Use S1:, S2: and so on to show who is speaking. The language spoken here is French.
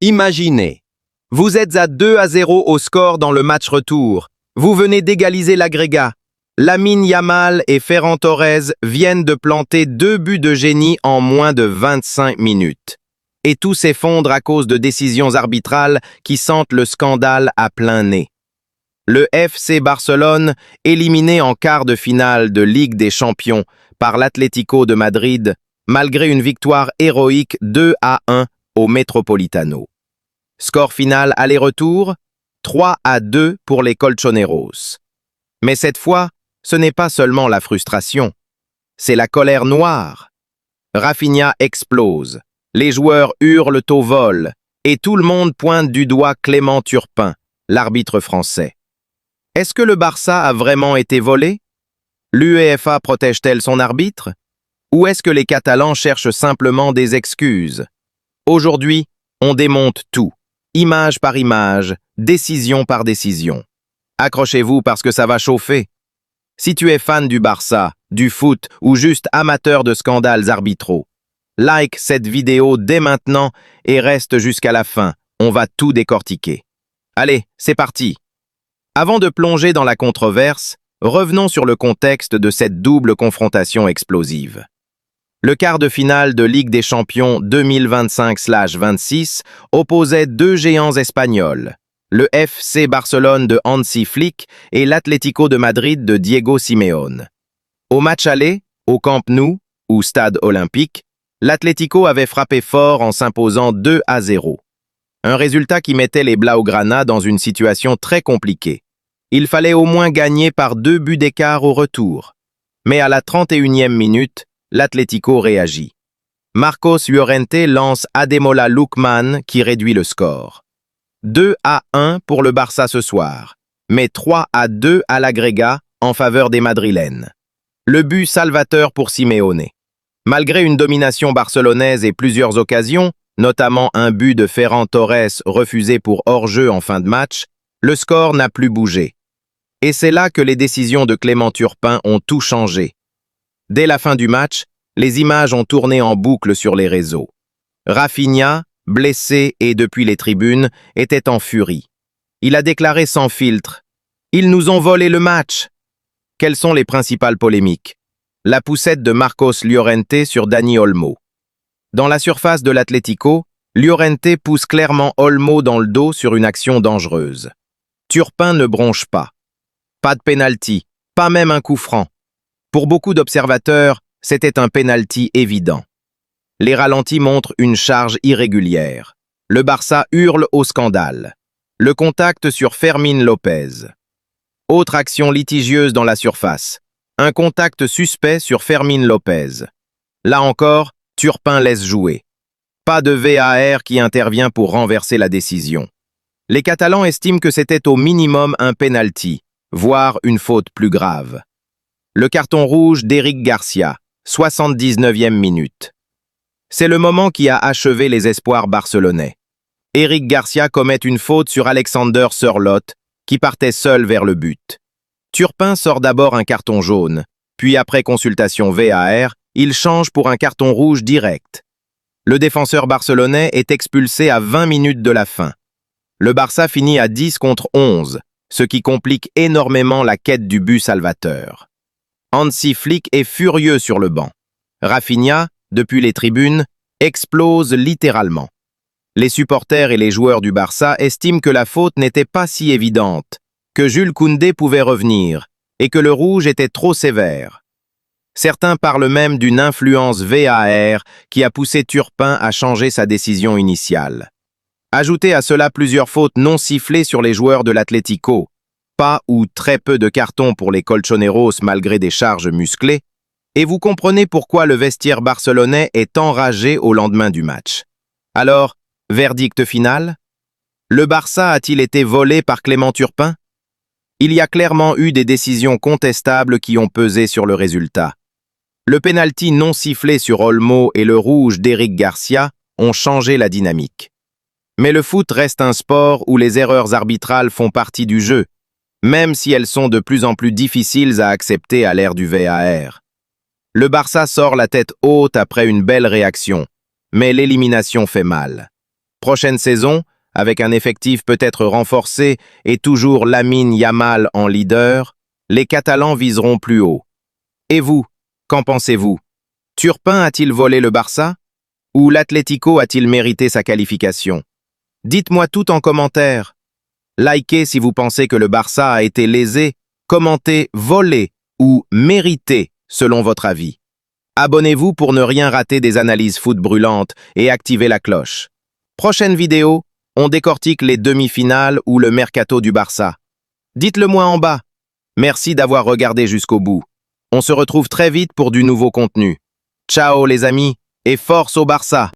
S1: Imaginez, vous êtes à 2-0 au score dans le match retour. Vous venez d'égaliser l'agrégat. Lamine Yamal et Ferran Torres viennent de planter 2 buts de génie en moins de 25 minutes. Et tout s'effondre à cause de décisions arbitrales qui sentent le scandale à plein nez. Le FC Barcelone, éliminé en quart de finale de Ligue des Champions par l'Atlético de Madrid, malgré une victoire héroïque 2-1 au Metropolitano. Score final aller-retour, 3-2 pour les Colchoneros. Mais cette fois, ce n'est pas seulement la frustration, c'est la colère noire. Rafinha explose, les joueurs hurlent au vol, et tout le monde pointe du doigt Clément Turpin, l'arbitre français. Est-ce que le Barça a vraiment été volé? L'UEFA protège-t-elle son arbitre? Ou est-ce que les Catalans cherchent simplement des excuses? Aujourd'hui, on démonte tout, image par image, décision par décision. Accrochez-vous parce que ça va chauffer. Si tu es fan du Barça, du foot ou juste amateur de scandales arbitraux, like cette vidéo dès maintenant et reste jusqu'à la fin, on va tout décortiquer. Allez, c'est parti! Avant de plonger dans la controverse, revenons sur le contexte de cette double confrontation explosive. Le quart de finale de Ligue des Champions 2025/26 opposait deux géants espagnols, le FC Barcelone de Hansi Flick et l'Atlético de Madrid de Diego Simeone. Au match aller, au Camp Nou, ou Stade Olympique, l'Atlético avait frappé fort en s'imposant 2-0. Un résultat qui mettait les Blaugrana dans une situation très compliquée. Il fallait au moins gagner par 2 buts d'écart au retour. Mais à la 31e minute, l'Atlético réagit. Marcos Llorente lance Ademola Lookman qui réduit le score. 2-1 pour le Barça ce soir, mais 3-2 à l'agrégat en faveur des Madrilènes. Le but salvateur pour Simeone. Malgré une domination barcelonaise et plusieurs occasions, notamment un but de Ferran Torres refusé pour hors-jeu en fin de match, le score n'a plus bougé. Et c'est là que les décisions de Clément Turpin ont tout changé. Dès la fin du match, les images ont tourné en boucle sur les réseaux. Rafinha, blessé et depuis les tribunes, était en furie. Il a déclaré sans filtre « Ils nous ont volé le match !» Quelles sont les principales polémiques? La poussette de Marcos Llorente sur Dani Olmo. Dans la surface de l'Atlético, Llorente pousse clairement Olmo dans le dos sur une action dangereuse. Turpin ne bronche pas. Pas de pénalty, pas même un coup franc. Pour beaucoup d'observateurs, c'était un pénalty évident. Les ralentis montrent une charge irrégulière. Le Barça hurle au scandale. Le contact sur Fermín López. Autre action litigieuse dans la surface. Un contact suspect sur Fermín López. Là encore, Turpin laisse jouer. Pas de VAR qui intervient pour renverser la décision. Les Catalans estiment que c'était au minimum un pénalty, voire une faute plus grave. Le carton rouge d'Éric Garcia, 79e minute. C'est le moment qui a achevé les espoirs barcelonais. Éric Garcia commet une faute sur Alexander Sørloth, qui partait seul vers le but. Turpin sort d'abord un carton jaune, puis après consultation VAR, il change pour un carton rouge direct. Le défenseur barcelonais est expulsé à 20 minutes de la fin. Le Barça finit à 10 contre 11, ce qui complique énormément la quête du but salvateur. Hansi Flick est furieux sur le banc. Rafinha, depuis les tribunes, explose littéralement. Les supporters et les joueurs du Barça estiment que la faute n'était pas si évidente, que Jules Koundé pouvait revenir et que le rouge était trop sévère. Certains parlent même d'une influence VAR qui a poussé Turpin à changer sa décision initiale. Ajoutez à cela plusieurs fautes non sifflées sur les joueurs de l'Atlético, pas ou très peu de cartons pour les Colchoneros malgré des charges musclées, et vous comprenez pourquoi le vestiaire barcelonais est enragé au lendemain du match. Alors, verdict final? Le Barça a-t-il été volé par Clément Turpin? Il y a clairement eu des décisions contestables qui ont pesé sur le résultat. Le pénalty non sifflé sur Olmo et le rouge d'Éric Garcia ont changé la dynamique. Mais le foot reste un sport où les erreurs arbitrales font partie du jeu, même si elles sont de plus en plus difficiles à accepter à l'ère du VAR. Le Barça sort la tête haute après une belle réaction, mais l'élimination fait mal. Prochaine saison, avec un effectif peut-être renforcé et toujours Lamine Yamal en leader, les Catalans viseront plus haut. Et vous, qu'en pensez-vous? Turpin a-t-il volé le Barça? Ou l'Atlético a-t-il mérité sa qualification? Dites-moi tout en commentaire. Likez si vous pensez que le Barça a été lésé, commentez volé ou mérité selon votre avis. Abonnez-vous pour ne rien rater des analyses foot brûlantes et activez la cloche. Prochaine vidéo, on décortique les demi-finales ou le mercato du Barça. Dites-le moi en bas. Merci d'avoir regardé jusqu'au bout. On se retrouve très vite pour du nouveau contenu. Ciao les amis et force au Barça!